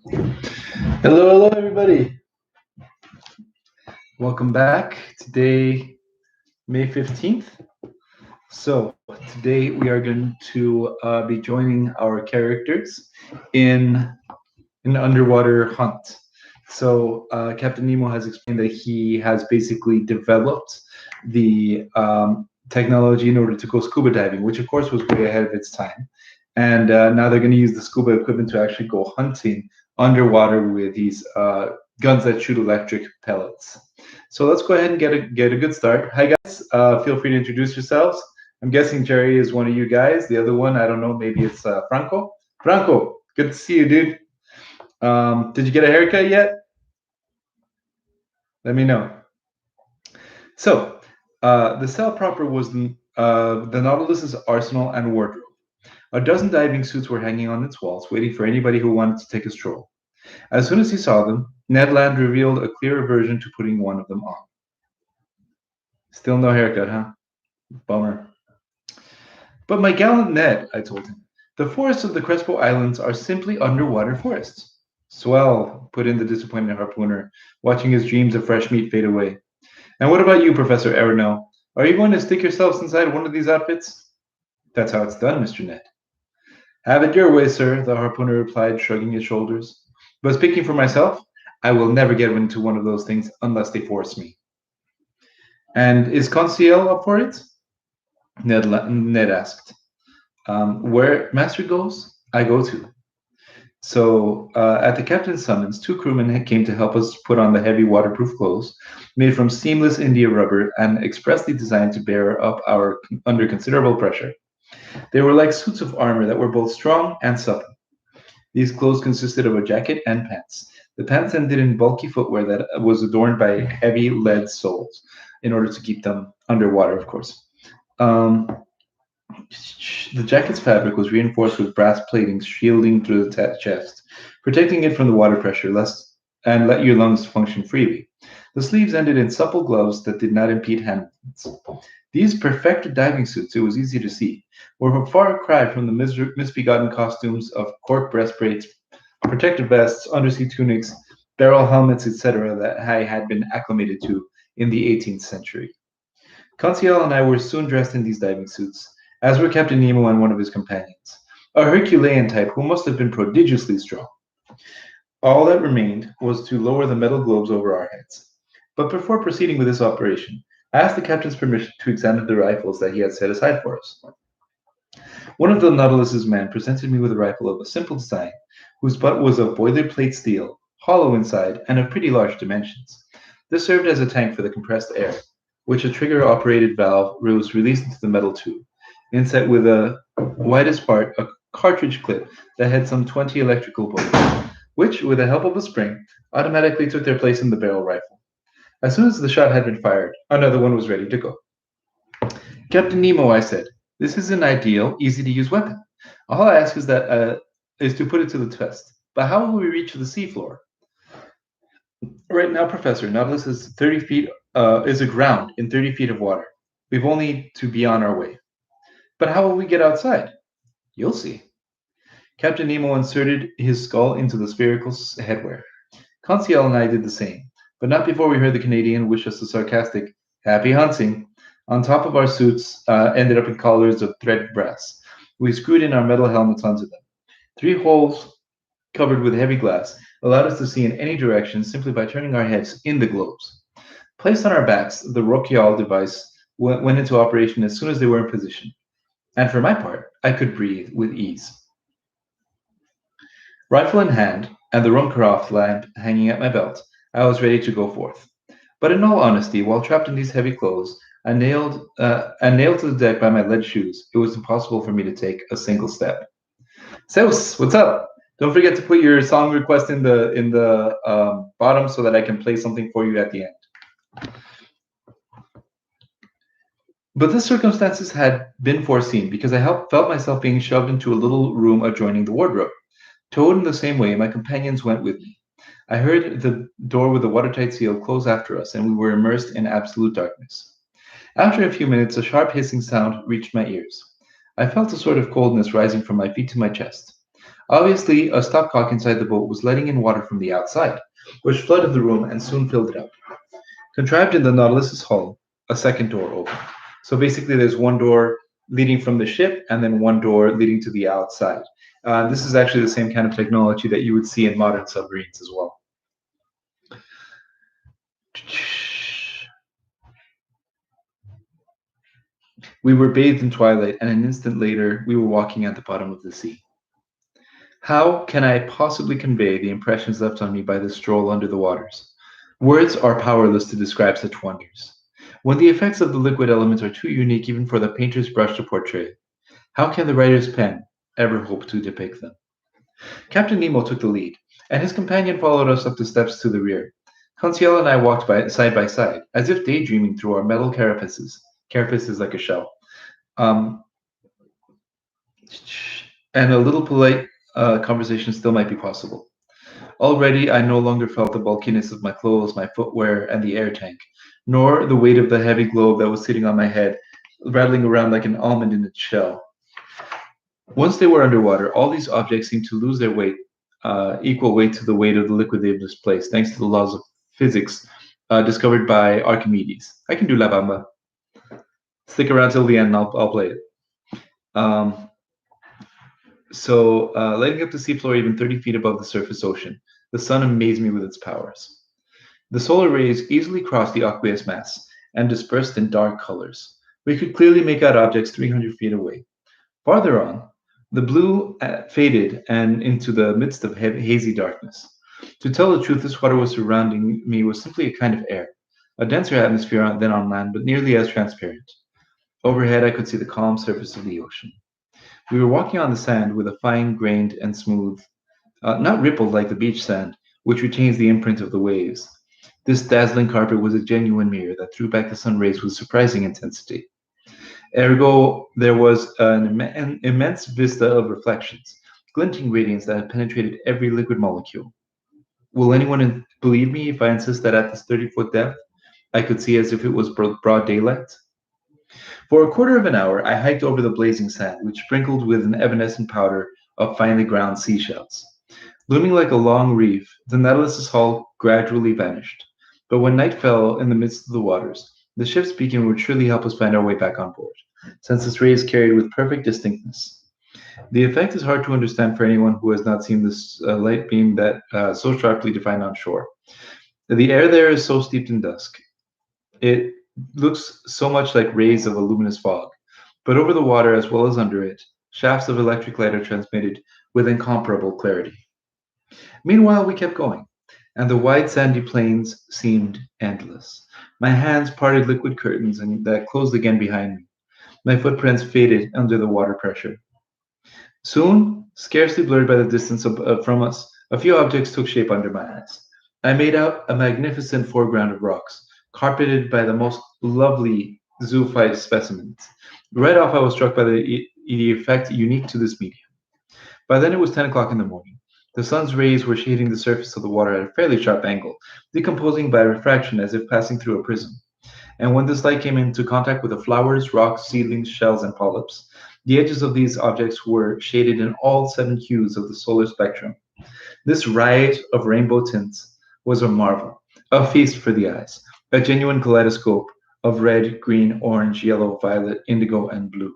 Hello, hello, everybody. Welcome back. Today, May 15th. So, today we are going to be joining our characters in an underwater hunt. So, Captain Nemo has explained that he has basically developed the technology in order to go scuba diving, which, of course, was way ahead of its time. And now they're going to use the scuba equipment to actually go hunting underwater with these guns that shoot electric pellets. So let's go ahead and get a good start. Hi guys, feel free to introduce yourselves. I'm guessing Jerry is one of you guys. The other one, I don't know, maybe it's Franco. Franco, good to see you, dude. Did you get a haircut yet? Let me know. So, the cell proper was the Nautilus's arsenal and wardrobe. A dozen diving suits were hanging on its walls, waiting for anybody who wanted to take a stroll. As soon as he saw them, Ned Land revealed a clear aversion to putting one of them on. Still no haircut, huh? Bummer. But my gallant Ned, I told him, the forests of the Crespo Islands are simply underwater forests. Swell, put in the disappointed harpooner, watching his dreams of fresh meat fade away. And what about you, Professor Arenell? Are you going to stick yourselves inside one of these outfits? That's how it's done, Mr. Ned. Have it your way, sir, the harpooner replied, shrugging his shoulders. But speaking for myself, I will never get into one of those things unless they force me. And is Conseil up for it? Ned asked. Where Master goes, I go to. So, at the captain's summons, two crewmen came to help us put on the heavy waterproof clothes made from seamless India rubber and expressly designed to bear up our under considerable pressure. They were like suits of armor that were both strong and supple. These clothes consisted of a jacket and pants. The pants ended in bulky footwear that was adorned by heavy lead soles in order to keep them underwater, of course. Um, the jacket's fabric was reinforced with brass plating shielding through the chest, protecting it from the water pressure and let your lungs function freely. The sleeves ended in supple gloves that did not impede hand movements. These perfected diving suits, it was easy to see, were a far cry from the misbegotten costumes of cork breastplates, protective vests, undersea tunics, barrel helmets, etc., that I had been acclimated to in the 18th century. Conseil and I were soon dressed in these diving suits, as were Captain Nemo and one of his companions, a Herculean type who must have been prodigiously strong. All that remained was to lower the metal globes over our heads. But before proceeding with this operation, I asked the captain's permission to examine the rifles that he had set aside for us. One of the Nautilus's men presented me with a rifle of a simple design, whose butt was of boilerplate steel, hollow inside, and of pretty large dimensions. This served as a tank for the compressed air, which a trigger-operated valve was released into the metal tube, inset with a widest part a cartridge clip that had some 20 electrical bullets, which, with the help of a spring, automatically took their place in the barrel rifle. As soon as the shot had been fired, another one was ready to go. Captain Nemo, I said, this is an ideal, easy-to-use weapon. All I ask is to put it to the test. But how will we reach the seafloor? Right now, Professor, Nautilus is 30 feet is aground in 30 feet of water. We've only to be on our way. But how will we get outside? You'll see. Captain Nemo inserted his skull into the spherical headwear. Conseil and I did the same, but not before we heard the Canadian wish us a sarcastic "Happy hunting." On top of our suits ended up in collars of threaded brass. We screwed in our metal helmets onto them. 3 holes covered with heavy glass allowed us to see in any direction simply by turning our heads in the globes. Placed on our backs, the Roquial device went into operation as soon as they were in position. And for my part, I could breathe with ease. Rifle in hand, and the Ruhmkorff lamp hanging at my belt, I was ready to go forth. But in all honesty, while trapped in these heavy clothes, and nailed to the deck by my lead shoes, it was impossible for me to take a single step. Zeus, what's up? Don't forget to put your song request in the bottom so that I can play something for you at the end. But the circumstances had been foreseen because I felt myself being shoved into a little room adjoining the wardrobe. Towed in the same way, my companions went with me. I heard the door with the watertight seal close after us, and we were immersed in absolute darkness. After a few minutes, a sharp hissing sound reached my ears. I felt a sort of coldness rising from my feet to my chest. Obviously, a stopcock inside the boat was letting in water from the outside, which flooded the room and soon filled it up. Contrived in the Nautilus's hull, a second door opened. So basically, there's one door leading from the ship and then one door leading to the outside. This is actually the same kind of technology that you would see in modern submarines as well. We were bathed in twilight, and an instant later, we were walking at the bottom of the sea. How can I possibly convey the impressions left on me by this stroll under the waters? Words are powerless to describe such wonders. When the effects of the liquid element are too unique even for the painter's brush to portray, how can the writer's pen ever hope to depict them? Captain Nemo took the lead, and his companion followed us up the steps to the rear. Conseil and I walked side by side, as if daydreaming through our metal carapaces. Carapace is like a shell. Um, and a little polite conversation still might be possible. Already, I no longer felt the bulkiness of my clothes, my footwear, and the air tank, nor the weight of the heavy globe that was sitting on my head, rattling around like an almond in its shell. Once they were underwater, all these objects seemed to lose their weight, equal weight to the weight of the liquid they've displaced, thanks to the laws of physics discovered by Archimedes. I can do La Bamba. Stick around till the end, and I'll play it. Um, Lighting up the seafloor even 30 feet above the surface ocean, the sun amazed me with its powers. The solar rays easily crossed the aqueous mass and dispersed in dark colors. We could clearly make out objects 300 feet away. Farther on, the blue faded and into the midst of hazy darkness. To tell the truth, this water was surrounding me was simply a kind of air, a denser atmosphere than on land, but nearly as transparent. Overhead, I could see the calm surface of the ocean. We were walking on the sand with a fine grained and smooth, not rippled like the beach sand, which retains the imprint of the waves. This dazzling carpet was a genuine mirror that threw back the sun rays with surprising intensity. Ergo, there was an immense vista of reflections, glinting radiance that had penetrated every liquid molecule. Will anyone believe me if I insist that at this 30-foot depth, I could see as if it was broad daylight? For a quarter of an hour, I hiked over the blazing sand, which sprinkled with an evanescent powder of finely ground seashells. Looming like a long reef, the Nautilus's hull gradually vanished. But when night fell in the midst of the waters, the ship's beacon would surely help us find our way back on board, since its rays carried with perfect distinctness. The effect is hard to understand for anyone who has not seen this light beam that so sharply defined on shore. The air there is so steeped in dusk. It looks so much like rays of a luminous fog. But over the water, as well as under it, shafts of electric light are transmitted with incomparable clarity. Meanwhile, we kept going, and the wide sandy plains seemed endless. My hands parted liquid curtains and that closed again behind me. My footprints faded under the water pressure. Soon, scarcely blurred by the distance from us, a few objects took shape under my eyes. I made out a magnificent foreground of rocks, carpeted by the most lovely zoophyte specimens. Right off, I was struck by the effect unique to this medium. By then, it was 10 o'clock in the morning. The sun's rays were shading the surface of the water at a fairly sharp angle, decomposing by refraction as if passing through a prism. And when this light came into contact with the flowers, rocks, seedlings, shells, and polyps, the edges of these objects were shaded in all 7 hues of the solar spectrum. This riot of rainbow tints was a marvel, a feast for the eyes, a genuine kaleidoscope of red, green, orange, yellow, violet, indigo, and blue.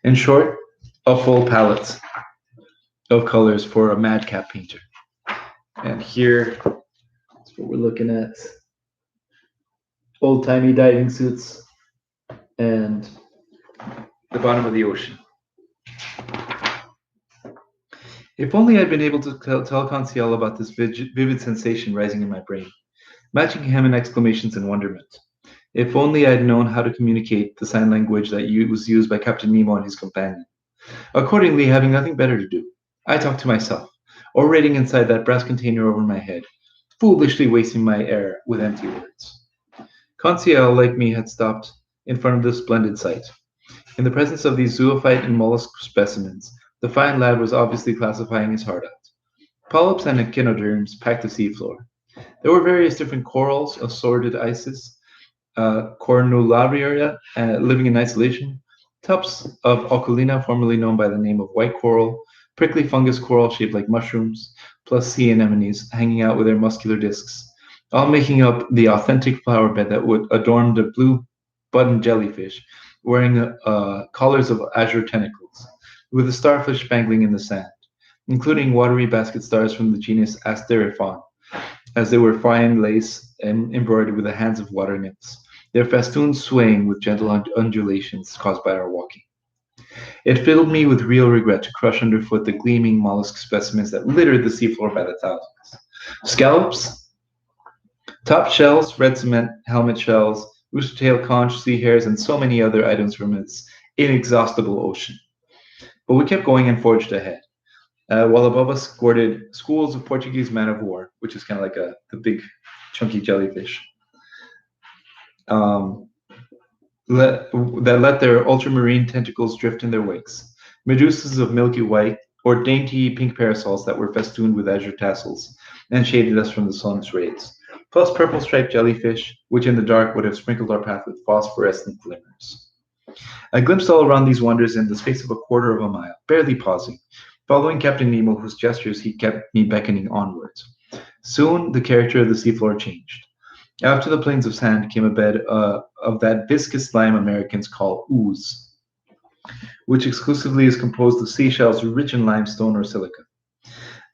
In short, a full palette of colors for a madcap painter. And here is what we're looking at. Old-timey diving suits and the bottom of the ocean. If only I'd been able to tell Conseil about this vivid sensation rising in my brain, matching him in exclamations and wonderment. If only I'd known how to communicate the sign language that was used by Captain Nemo and his companion. Accordingly, having nothing better to do, I talked to myself, orating inside that brass container over my head, foolishly wasting my air with empty words. Conseil, like me, had stopped in front of this splendid sight. In the presence of these zoophyte and mollusk specimens, the fine lad was obviously classifying his heart out. Polyps and echinoderms packed the seafloor. There were various different corals, assorted ices, cornularia living in isolation, tufts of Oculina, formerly known by the name of white coral, prickly fungus coral shaped like mushrooms, plus sea anemones hanging out with their muscular discs, all making up the authentic flower bed that would adorn the blue button jellyfish, wearing collars of azure tentacles, with a starfish spangling in the sand, including watery basket stars from the genus Asteriform, as they were fine lace and embroidered with the hands of water nymphs, their festoons swaying with gentle undulations caused by our walking. It filled me with real regret to crush underfoot the gleaming mollusk specimens that littered the seafloor by the thousands. Scallops, top shells, red cement, helmet shells, rooster-tail conch, sea hares, and so many other items from its inexhaustible ocean. But we kept going and forged ahead, while above us squirted schools of Portuguese man-of-war, which is kind of like the big chunky jellyfish. Um, that let their ultramarine tentacles drift in their wakes, medusas of milky white, or dainty pink parasols that were festooned with azure tassels and shaded us from the sun's rays, plus purple striped jellyfish, which in the dark would have sprinkled our path with phosphorescent glimmers. I glimpsed all around these wonders in the space of a quarter of a mile, barely pausing, following Captain Nemo, whose gestures he kept me beckoning onwards. Soon the character of the seafloor changed. After the plains of sand came a bed of that viscous slime Americans call ooze, which exclusively is composed of seashells rich in limestone or silica.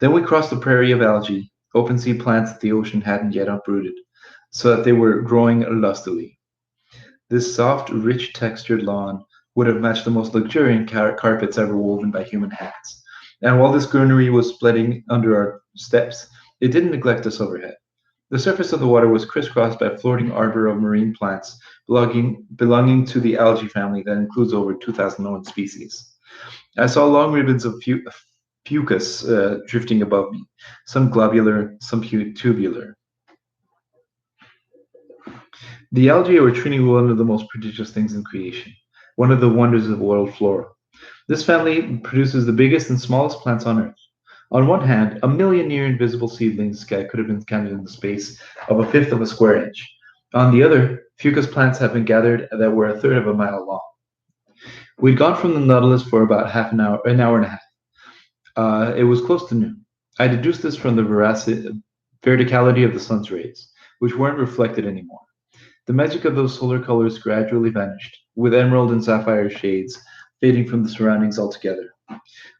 Then we crossed a prairie of algae, open sea plants that the ocean hadn't yet uprooted, so that they were growing lustily. This soft, rich textured lawn would have matched the most luxuriant carpets ever woven by human hands. And while this greenery was spreading under our steps, it didn't neglect us overhead. The surface of the water was crisscrossed by a floating arbor of marine plants belonging to the algae family that includes over 2,000 known species. I saw long ribbons of fucus drifting above me, some globular, some tubular. The algae are truly one of the most prodigious things in creation, one of the wonders of world flora. This family produces the biggest and smallest plants on Earth. On one hand, a million near invisible seedlings could have been counted in the space of a fifth of a square inch. On the other, fucus plants have been gathered that were a third of a mile long. We'd gone from the Nautilus for about an hour and a half. It was close to noon. I deduced this from the verticality of the sun's rays, which weren't reflected anymore. The magic of those solar colors gradually vanished, with emerald and sapphire shades fading from the surroundings altogether.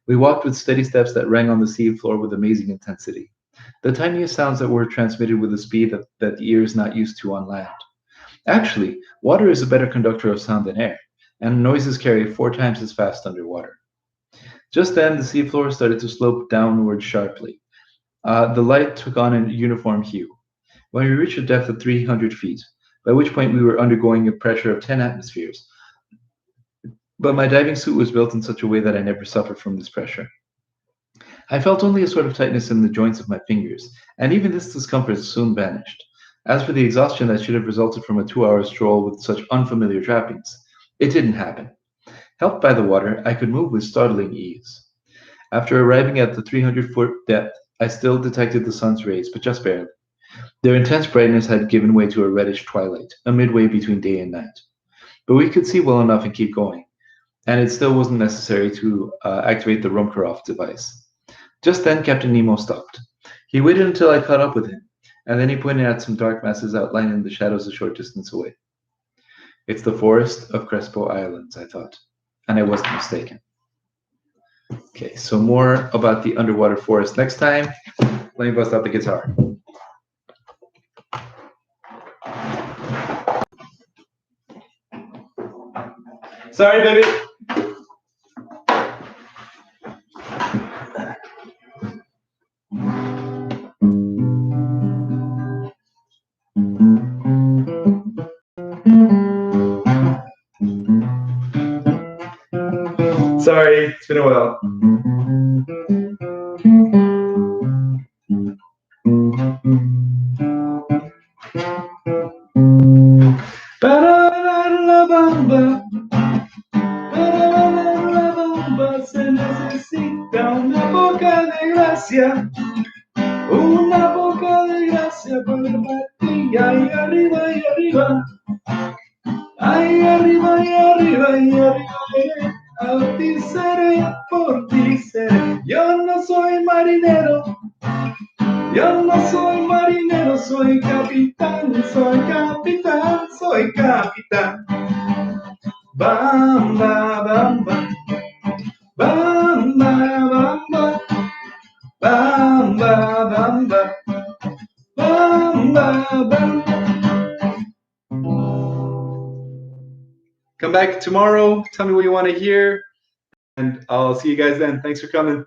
We walked with steady steps that rang on the sea floor with amazing intensity, the tiniest sounds that were transmitted with a speed that the ear is not used to on land. Actually, water is a better conductor of sound than air, and noises carry 4 times as fast underwater. Just then, the seafloor started to slope downward sharply. The light took on a uniform hue. When we reached a depth of 300 feet, by which point we were undergoing a pressure of 10 atmospheres, but my diving suit was built in such a way that I never suffered from this pressure. I felt only a sort of tightness in the joints of my fingers, and even this discomfort soon vanished. As for the exhaustion that should have resulted from a 2-hour stroll with such unfamiliar trappings, it didn't happen. Helped by the water, I could move with startling ease. After arriving at the 300-foot depth, I still detected the sun's rays, but just barely. Their intense brightness had given way to a reddish twilight, a midway between day and night. But we could see well enough and keep going, and it still wasn't necessary to activate the Rumkeroff device. Just then, Captain Nemo stopped. He waited until I caught up with him, and then he pointed at some dark masses outlined in the shadows a short distance away. It's the forest of Crespo Islands, I thought, and I wasn't mistaken. Okay, so more about the underwater forest next time. Let me bust out the guitar. Sorry, baby. Sorry, it's been a while. Se necesita una poca de gracia, una poca de gracia para partir ahí arriba y arriba, ahí arriba y arriba y arriba, a ti seré, por ti seré, yo marinero. Yo no soy marinero, soy capitán, soy capitán, soy capitán. Bamba, bamba, bamba, bamba, bamba, bamba, bamba, bamba. Come back tomorrow. Tell me what you want to hear. And I'll see you guys then. Thanks for coming.